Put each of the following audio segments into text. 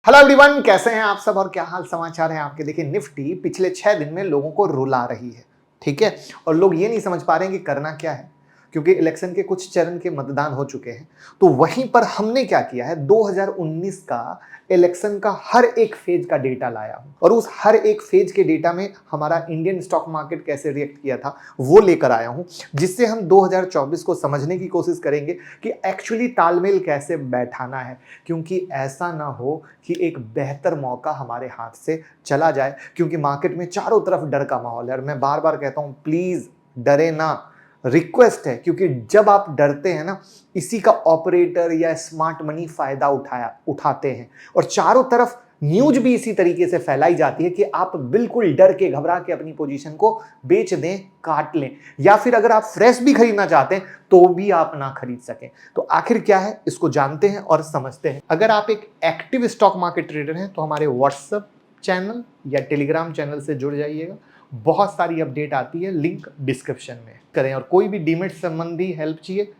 Hello everyone, कैसे हैं आप सब और क्या हाल समाचार है आपके। देखिए, निफ्टी पिछले 6 दिन में लोगों को रुला रही है, ठीक है। और लोग ये नहीं समझ पा रहे हैं कि करना क्या है, क्योंकि इलेक्शन के कुछ चरण के मतदान हो चुके हैं। तो वहीं पर हमने क्या किया है, 2019 का इलेक्शन का हर एक फेज का डेटा लाया हूं और उस हर एक फेज के डेटा में हमारा इंडियन स्टॉक मार्केट कैसे रिएक्ट किया था वो लेकर आया हूं, जिससे हम 2024 को समझने की कोशिश करेंगे कि एक्चुअली तालमेल कैसे बैठाना है। क्योंकि ऐसा ना हो कि एक बेहतर मौका हमारे हाथ से चला जाए, क्योंकि मार्केट में चारों तरफ डर का माहौल है। और मैं बार बार कहता हूं, प्लीज डरे ना, रिक्वेस्ट है। क्योंकि जब आप डरते हैं ना, इसी का ऑपरेटर या स्मार्ट मनी फायदा उठाते हैं और चारों तरफ न्यूज भी इसी तरीके से फैलाई जाती है कि आप बिल्कुल डर के घबरा के अपनी पोजीशन को बेच दें, काट लें, या फिर अगर आप फ्रेश भी खरीदना चाहते हैं तो भी आप ना खरीद सकें। तो आखिर क्या है, इसको जानते हैं और समझते हैं। अगर आप एक एक्टिव स्टॉक मार्केट ट्रेडर हैं तो हमारे व्हाट्सएप चैनल या टेलीग्राम चैनल से जुड़ जाइएगा। बहुत सारी अपडेट आती है, लिंक डिस्क्रिप्शन में करें। और कोई भी डीमेट संबंधी हेल्प चाहिए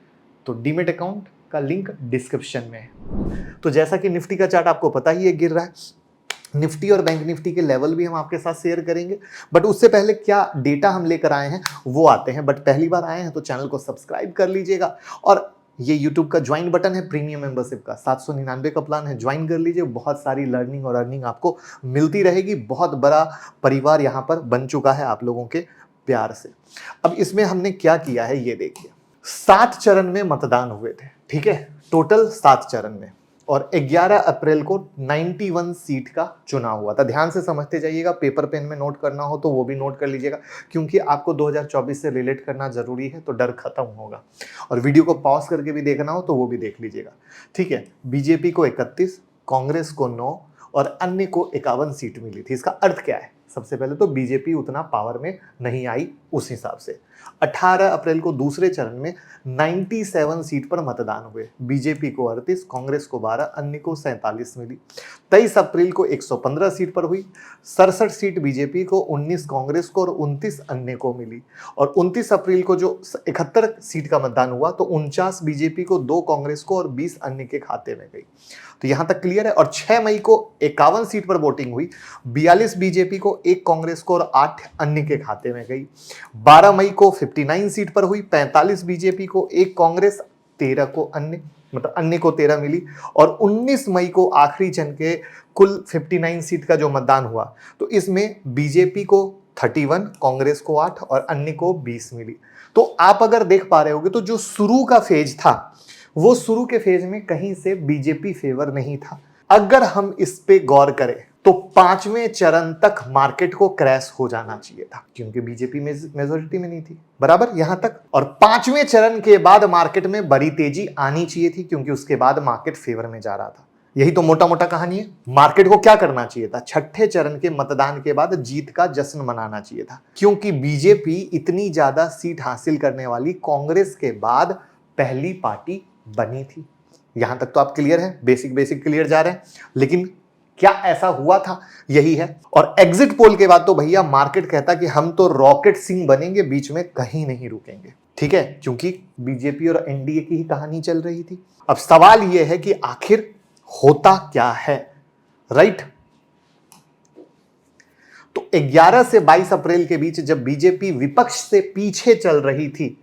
तो डीमेट अकाउंट का लिंक डिस्क्रिप्शन में है। तो जैसा कि निफ्टी का चार्ट आपको पता ही है, गिर रहा है। निफ्टी और बैंक निफ्टी के लेवल भी हम आपके साथ शेयर करेंगे, बट उससे पहले क्या डेटा हम लेकर आए हैं वो आते हैं। बट पहली बार आए हैं तो चैनल को सब्सक्राइब कर लीजिएगा। और ये यूट्यूब का ज्वाइन बटन है प्रीमियम मेंबरशिप का, 799 का प्लान है, ज्वाइन कर लीजिए। बहुत सारी लर्निंग और अर्निंग आपको मिलती रहेगी। बहुत बड़ा परिवार यहाँ पर बन चुका है आप लोगों के प्यार से। अब इसमें हमने क्या किया है ये देखिए। 7 चरण में मतदान हुए थे, ठीक है, टोटल 7 चरण में। और 11 अप्रैल को 91 सीट का चुनाव हुआ था। ध्यान से समझते जाइएगा, पेपर पेन में नोट करना हो तो वो भी नोट कर लीजिएगा, क्योंकि आपको 2024 से रिलेट करना जरूरी है, तो डर खत्म होगा। और वीडियो को पॉज करके भी देखना हो तो वो भी देख लीजिएगा, ठीक है। बीजेपी को 31, कांग्रेस को 9 और अन्य को 51 सीट मिली थी। इसका अर्थ क्या है? सबसे पहले तो बीजेपी उतना पावर में नहीं आई उस हिसाब से। 18 अप्रैल को दूसरे चरण में 97 सीट पर मतदान हुए। बीजेपी को 38, कांग्रेस को 12, अन्य को 47 मिली। 23 अप्रैल को 115 सीट पर हुई। 67 सीट बीजेपी को, 19 कांग्रेस को और 29 अन्य को मिली। और 29 अप्रैल को जो 71 सीट का मतदान हुआ तो 49 बीजेपी को, 2 कांग्रेस को और 20 अन्य के खाते में गई। तो यहां तक क्लियर है। और 6 मई को 51 सीट पर वोटिंग हुई। 42 बीजेपी को, 1 कांग्रेस को और 8 अन्य के खाते में गई। 12 मई को 59 सीट पर हुई। 45 बीजेपी को, 1 कांग्रेस, 13 को अन्य, मतलब अन्य को 13 मिली। और 19 मई को आखिरी चरण के कुल 59 सीट का जो मतदान हुआ तो इसमें बीजेपी को 31, कांग्रेस को 8 और अन्य को 20 मिली। तो आप अगर देख पा रहे होगे तो जो शुरू का फेज था वो शुरू के फेज में कहीं से बीजेपी फेवर नहीं था। अगर हम इस पे गौर करें तो 5वें चरण तक मार्केट को क्रैश हो जाना चाहिए था, क्योंकि बीजेपी मेजोरिटी में नहीं थी, बराबर यहां तक। और 5वें चरण के बाद मार्केट में बड़ी तेजी आनी चाहिए थी, क्योंकि उसके बाद मार्केट फेवर में जा रहा था। यही तो मोटा मोटा कहानी है। मार्केट को क्या करना चाहिए था? 6ठे चरण के मतदान के बाद जीत का जश्न मनाना चाहिए था, क्योंकि बीजेपी इतनी ज्यादा सीट हासिल करने वाली कांग्रेस के बाद पहली पार्टी बनी थी। यहां तक तो आप क्लियर है, बेसिक क्लियर जा रहे हैं। लेकिन क्या ऐसा हुआ था? यही है। और एग्जिट पोल के बाद तो भैया मार्केट कहता कि हम तो रॉकेट सिंह बनेंगे, बीच में कहीं नहीं रुकेंगे, ठीक है, क्योंकि बीजेपी और एनडीए की ही कहानी चल रही थी। अब सवाल यह है कि आखिर होता क्या है, राइट? तो 11 से 22 अप्रैल के बीच जब बीजेपी विपक्ष से पीछे चल रही थी,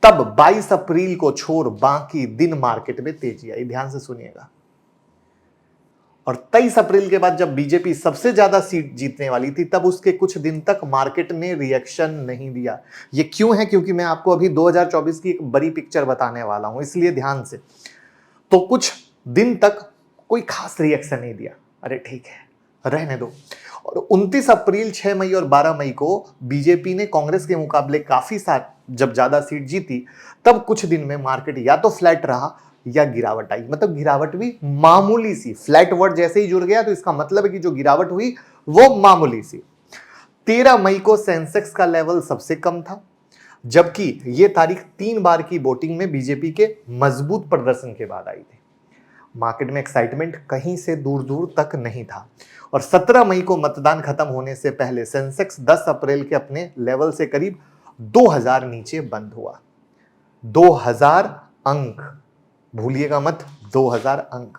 तब 22 अप्रैल को छोड़ बाकी दिन मार्केट में तेजी आई। ध्यान से सुनिएगा। और 23 अप्रैल के बाद जब बीजेपी सबसे ज्यादा सीट जीतने वाली थी, तब उसके कुछ दिन तक मार्केट ने रिएक्शन नहीं दिया। ये क्यों है? क्योंकि मैं आपको अभी 2024 की एक बड़ी पिक्चर बताने वाला हूं, इसलिए ध्यान से। तो कुछ दिन तक कोई खास रिएक्शन नहीं दिया, अरे ठीक है रहने दो। और 29 अप्रैल, 6 मई और 12 मई को बीजेपी ने कांग्रेस के मुकाबले काफी साथ जब ज्यादा सीट जीती, तब कुछ दिन में मार्केट या तो फ्लैट रहा या गिरावट आई। मतलब गिरावट भी मामूली सी, फ्लैट वर्ड जैसे ही जुड़ गया तो इसका मतलब है कि जो गिरावट हुई वो मामूली सी। 13 मई को सेंसेक्स का लेवल सबसे कम था, जबकि यह तारीख 3 बार की वोटिंग में बीजेपी के मजबूत प्रदर्शन के बाद आई थी। मार्केट में एक्साइटमेंट कहीं से दूर दूर तक नहीं था। और 17 मई को मतदान खत्म होने से पहले सेंसेक्स 10 अप्रैल के अपने लेवल से करीब 2000 नीचे बंद हुआ। 2000 अंक, भूलिएगा मत, 2000 अंक।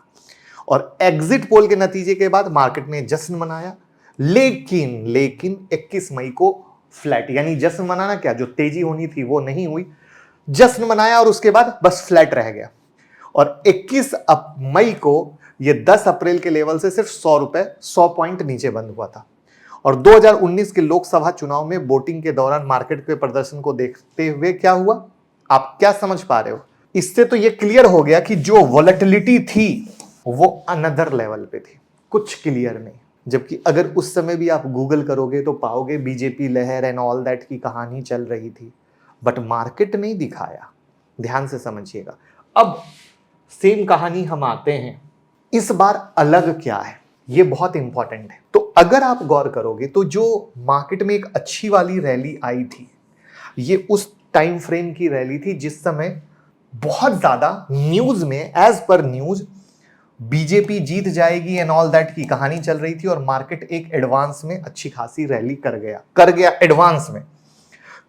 और एग्जिट पोल के नतीजे के बाद मार्केट ने जश्न मनाया, लेकिन 21 मई को फ्लैट, यानी जश्न मनाना क्या, जो तेजी होनी थी वो नहीं हुई, जश्न मनाया और उसके बाद बस फ्लैट रह गया। और 21 मई को ये 10 अप्रैल के लेवल से सिर्फ 100 पॉइंट नीचे बंद हुआ था। और 2019 के लोकसभा चुनाव में वोटिंग के दौरान मार्केट के प्रदर्शन को देखते हुए क्या हुआ, आप क्या समझ पा रहे हो? इससे तो ये क्लियर हो गया कि जो वोलेटिलिटी थी वो अनदर लेवल पे थी, कुछ क्लियर नहीं। जबकि अगर उस समय भी आप गूगल करोगे तो पाओगे बीजेपी लहर एंड ऑल दैट की कहानी चल रही थी, बट मार्केट नहीं दिखाया। ध्यान से समझिएगा। अब सेम कहानी हम आते हैं, इस बार अलग क्या है, ये बहुत इंपॉर्टेंट है। तो अगर आप गौर करोगे तो जो मार्केट में एक अच्छी वाली रैली आई थी, ये उस टाइम फ्रेम की रैली थी जिस समय बहुत ज्यादा न्यूज में, एज पर न्यूज, बीजेपी जीत जाएगी एंड ऑल दैट की कहानी चल रही थी और मार्केट एक एडवांस में अच्छी खासी रैली कर गया एडवांस में।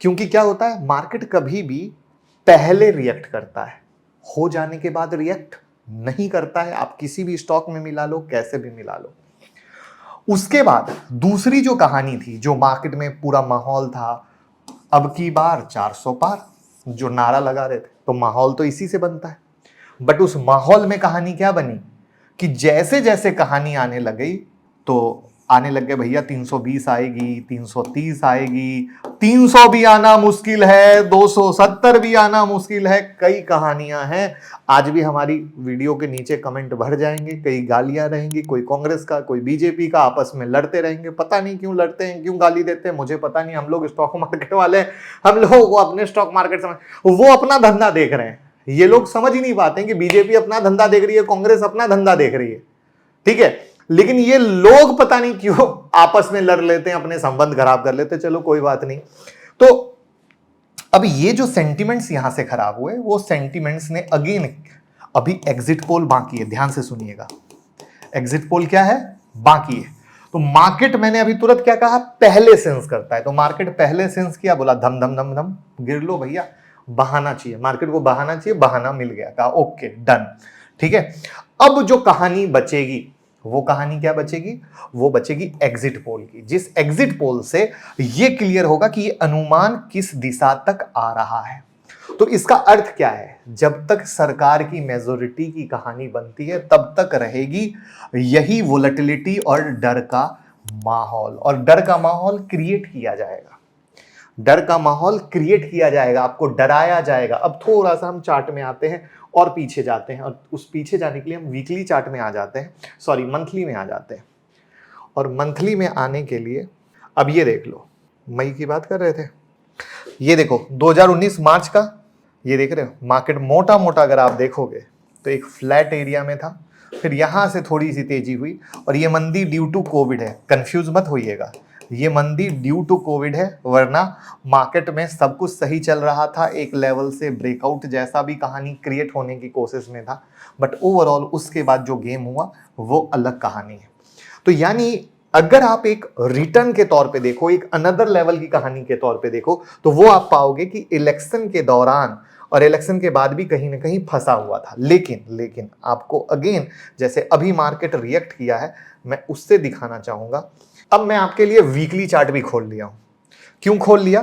क्योंकि क्या होता है, मार्केट कभी भी पहले रिएक्ट करता है, हो जाने के बाद रिएक्ट नहीं करता है। आप किसी भी स्टॉक में मिला लो, कैसे भी मिला लो। उसके बाद दूसरी जो कहानी थी, जो मार्केट में पूरा माहौल था, अब की बार 400 पार, जो नारा लगा रहे थे, तो माहौल तो इसी से बनता है। बट उस माहौल में कहानी क्या बनी कि जैसे जैसे कहानी आने लगी तो आने लग गए भैया 320 आएगी, 330 आएगी, 300 भी आना मुश्किल है, 270 भी आना मुश्किल है, कई कहानियां हैं। आज भी हमारी वीडियो के नीचे कमेंट भर जाएंगे, कई गालियां रहेंगी, कोई कांग्रेस का, कोई बीजेपी का, आपस में लड़ते रहेंगे। पता नहीं क्यों लड़ते हैं, क्यों गाली देते हैं, मुझे पता नहीं। हम लोग स्टॉक मार्केट वाले हैं, हम लोग वो अपने स्टॉक मार्केट वो अपना धंधा देख रहे हैं। ये लोग समझ ही नहीं पाते कि बीजेपी अपना धंधा देख रही है, कांग्रेस अपना धंधा देख रही है, ठीक है। लेकिन ये लोग पता नहीं क्यों आपस में लड़ लेते हैं, अपने संबंध खराब कर लेते हैं। चलो कोई बात नहीं। तो अब ये जो सेंटिमेंट्स यहां से खराब हुए, वो सेंटिमेंट्स ने अगेन, अभी एग्जिट पोल बाकी है, ध्यान से सुनिएगा। एग्जिट पोल क्या है, बाकी है। तो मार्केट, मैंने अभी तुरंत क्या कहा, पहले सेंस करता है। तो मार्केट पहले सेंस किया, बोला धम धम धम धम, गिर लो भैया, बहाना चाहिए, मार्केट को बहाना चाहिए, बहाना मिल गया, कहा ओके डन, ठीक है। अब जो कहानी बचेगी, वो कहानी क्या बचेगी, वो बचेगी एग्जिट पोल की। जिस एग्जिट पोल से ये क्लियर होगा कि ये अनुमान किस दिशा तक आ रहा है। तो इसका अर्थ क्या है, जब तक सरकार की मेजोरिटी की कहानी बनती है तब तक रहेगी यही वोलेटिलिटी और डर का माहौल। और डर का माहौल क्रिएट किया जाएगा, डर का माहौल क्रिएट किया जाएगा, आपको डराया जाएगा। अब थोड़ा सा हम चार्ट में आते हैं और पीछे जाते हैं, और उस पीछे जाने के लिए हम वीकली चार्ट में आ जाते हैं, सॉरी मंथली में आ जाते हैं। और मंथली में आने के लिए अब ये देख लो, मई की बात कर रहे थे, ये देखो 2019 मार्च का, ये देख रहे हो मार्केट मोटा मोटा अगर आप देखोगे तो एक फ्लैट एरिया में था, फिर यहां से थोड़ी सी तेजी हुई। और ये मंदी ड्यू टू कोविड है, कंफ्यूज मत होइएगा, ये मंदी ड्यू टू कोविड है, वरना मार्केट में सब कुछ सही चल रहा था, एक लेवल से ब्रेकआउट जैसा भी कहानी क्रिएट होने की कोशिश में था। बट ओवरऑल उसके बाद जो गेम हुआ वो अलग कहानी है। तो यानी अगर आप एक रिटर्न के तौर पे देखो, एक अनदर लेवल की कहानी के तौर पे देखो, तो वो आप पाओगे कि इलेक्शन के दौरान और इलेक्शन के बाद भी कहीं ना कहीं फंसा हुआ था। लेकिन आपको अगेन, जैसे अभी मार्केट रिएक्ट किया है, मैं उससे दिखाना चाहूंगा। अब मैं आपके लिए वीकली चार्ट भी खोल लिया हूं। क्यों खोल लिया,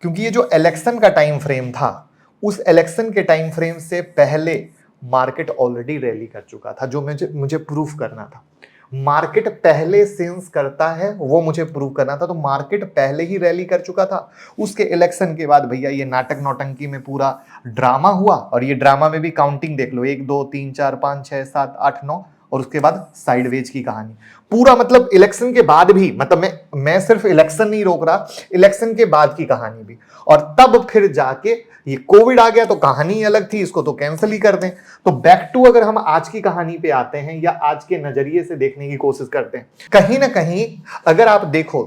क्योंकि ये जो इलेक्शन का टाइम फ्रेम था, उस इलेक्शन के टाइम फ्रेम से पहले मार्केट ऑलरेडी रैली कर चुका था, जो मुझे प्रूफ करना था। मार्केट पहले सेंस करता है, वो मुझे प्रूव करना था। तो मार्केट पहले ही रैली कर चुका था। उसके इलेक्शन के बाद भैया ये नाटक नौटंकी में पूरा ड्रामा हुआ, और ये ड्रामा में भी काउंटिंग देख लो, 1 2 3 4 5 6 7 8 9, और उसके बाद साइडवेज की कहानी पूरा। मतलब इलेक्शन के बाद भी, मतलब मैं सिर्फ इलेक्शन नहीं रोक रहा, इलेक्शन के बाद की कहानी भी। और तब फिर जाके ये कोविड आ गया तो कहानी अलग थी, इसको तो कैंसिल ही कर दें। तो बैक टू अगर हम आज की कहानी पे आते हैं या आज के नजरिए से देखने की कोशिश करते हैं, कहीं ना कहीं अगर आप देखो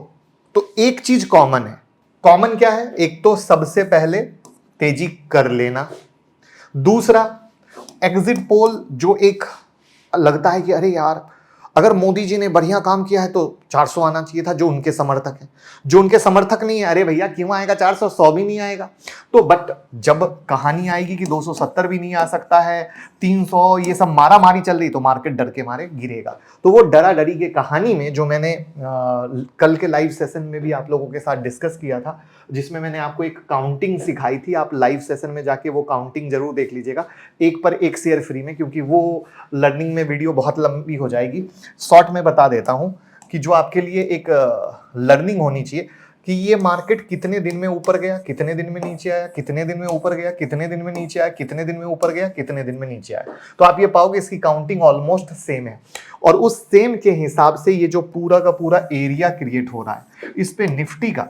तो एक चीज कॉमन है। कॉमन क्या है, एक तो सबसे पहले तेजी कर लेना, दूसरा एग्जिट पोल जो एक लगता है कि अरे यार अगर मोदी जी ने बढ़िया काम किया है तो 400 आना चाहिए था, जो उनके समर्थक हैं। जो उनके समर्थक नहीं है, अरे भैया क्यों आएगा 400, 100 भी नहीं आएगा। तो बट जब कहानी आएगी कि 270 भी नहीं आ सकता है, 300, ये सब मारा मारी चल रही, तो मार्केट डर के मारे गिरेगा। तो वो डरा डरी के कहानी में जो मैंने कल के लाइव सेशन में भी आप लोगों के साथ डिस्कस किया था, जिसमें मैंने आपको एक काउंटिंग सिखाई थी, आप लाइव सेशन में जाके वो काउंटिंग जरूर देख लीजिएगा, 1 पर 1 शेयर फ्री में, क्योंकि वो लर्निंग में वीडियो बहुत लंबी हो जाएगी। शॉर्ट में बता देता हूं कि जो आपके लिए एक लर्निंग होनी चाहिए कि ये मार्केट कितने दिन में ऊपर गया, कितने दिन में नीचे आया, कितने दिन में ऊपर गया, कितने दिन में नीचे आया, कितने दिन में ऊपर गया, कितने दिन में नीचे आया। तो आप ये पाओगे इसकी काउंटिंग ऑलमोस्ट सेम है, और उस सेम के हिसाब से ये जो पूरा का पूरा एरिया क्रिएट हो रहा है, इस पे निफ्टी का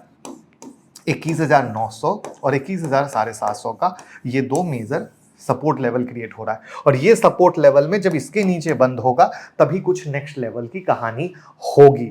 21,900 और 21,750 का ये दो मेजर सपोर्ट लेवल क्रिएट हो रहा है। और ये सपोर्ट लेवल में जब इसके नीचे बंद होगा तभी कुछ नेक्स्ट लेवल की कहानी होगी।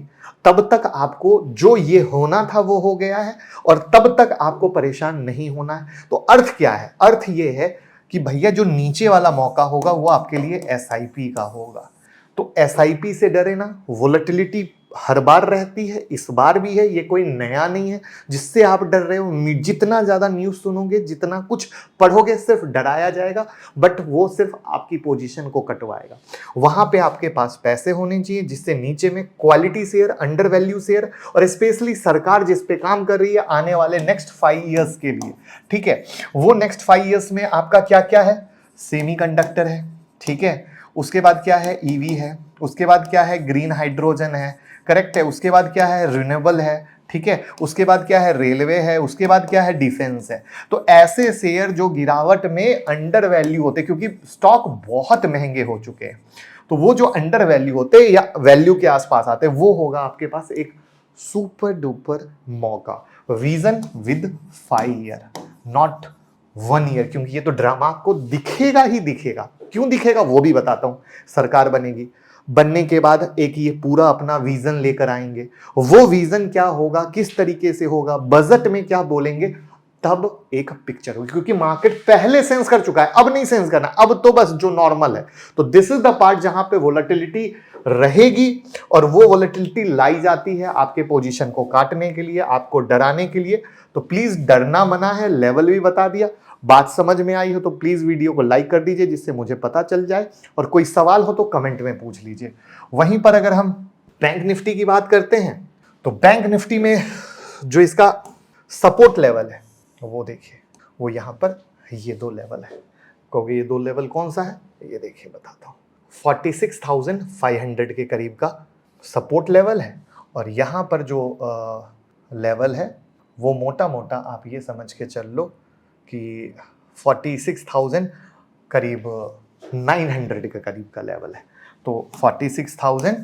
तब तक आपको जो ये होना था वो हो गया है, और तब तक आपको परेशान नहीं होना है। तो अर्थ क्या है? अर्थ ये है कि भैया जो नीचे वाला मौका होगा वो आपके लिए एसआईपी का होगा। तो एसआईपी से डरे ना, वोलेटिलिटी हर बार रहती है, इस बार भी है, ये कोई नया नहीं है जिससे आप डर रहे हो। जितना ज्यादा न्यूज सुनोगे, जितना कुछ पढ़ोगे, सिर्फ डराया जाएगा, बट वो सिर्फ आपकी पोजीशन को कटवाएगा। वहां पे आपके पास पैसे होने चाहिए जिससे नीचे में quality share, under value share, और स्पेशली सरकार जिस पे काम कर रही है आने वाले नेक्स्ट 5 ईयर्स के लिए, ठीक है, वो नेक्स्ट 5 ईयर्स में आपका क्या क्या है? सेमीकंडक्टर है, ठीक है, उसके बाद क्या है? ईवी है, उसके बाद क्या है? ग्रीन हाइड्रोजन है, करेक्ट है, उसके बाद क्या है? रिन्यूएबल है, ठीक है, उसके बाद क्या है? रेलवे है, उसके बाद क्या है? डिफेंस है। तो ऐसे शेयर जो गिरावट में अंडर वैल्यू होते, क्योंकि स्टॉक बहुत महंगे हो चुके हैं, तो वो जो अंडर वैल्यू होते या वैल्यू के आसपास आते, वो होगा आपके पास एक सुपर डुपर मौका। Vision with 5 year, not 1 year, क्योंकि ये तो ड्रामा आपको दिखेगा ही दिखेगा। क्यों दिखेगा वो भी बताता हूं। सरकार बनेगी, बनने के बाद एक ये पूरा अपना विजन लेकर आएंगे। वो विजन क्या होगा, किस तरीके से होगा, बजट में क्या बोलेंगे, तब एक पिक्चर होगी। क्योंकि मार्केट पहले सेंस कर चुका है, अब नहीं सेंस करना, अब तो बस जो नॉर्मल है। तो दिस इज द पार्ट जहां पे वोलेटिलिटी रहेगी, और वो वोलेटिलिटी लाई जाती है आपके पोजीशन को काटने के लिए, आपको डराने के लिए। तो प्लीज डरना मना है, लेवल भी बता दिया। बात समझ में आई हो तो प्लीज वीडियो को लाइक कर दीजिए जिससे मुझे पता चल जाए, और कोई सवाल हो तो कमेंट में पूछ लीजिए। वहीं पर अगर हम बैंक निफ्टी की बात करते हैं, तो बैंक निफ्टी में जो इसका सपोर्ट लेवल है वो देखिए, वो यहां पर ये 2 लेवल है। कहोगे ये 2 लेवल कौन सा है? ये देखिए बताता हूं। 46,500 के करीब का सपोर्ट लेवल है, और यहां पर जो लेवल है वो मोटा मोटा आप ये समझ के चल लो कि 46,000 करीब 900 के करीब का लेवल है। तो 46,000,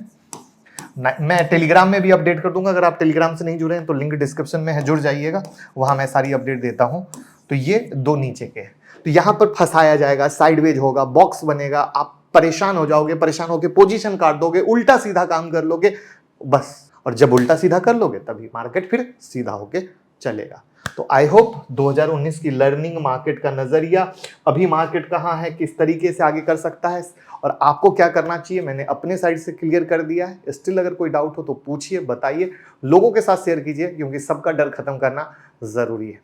मैं टेलीग्राम में भी अपडेट कर दूंगा, अगर आप टेलीग्राम से नहीं जुड़े हैं तो लिंक डिस्क्रिप्शन में है, जुड़ जाइएगा, वहां मैं सारी अपडेट देता हूं। तो ये 2 नीचे के हैं, तो यहां पर फंसाया जाएगा, साइडवेज होगा, बॉक्स बनेगा, आप परेशान हो जाओगे, परेशान होकर पोजीशन काट दोगे, उल्टा सीधा काम कर लोगे बस। और जब उल्टा सीधा कर लोगे तभी मार्केट फिर सीधा होके चलेगा। तो आई होप 2019 की लर्निंग, मार्केट का नजरिया, अभी मार्केट कहाँ है, किस तरीके से आगे कर सकता है, और आपको क्या करना चाहिए, मैंने अपने साइड से क्लियर कर दिया है। स्टिल अगर कोई डाउट हो तो पूछिए, बताइए, लोगों के साथ शेयर कीजिए, क्योंकि सबका डर खत्म करना जरूरी है।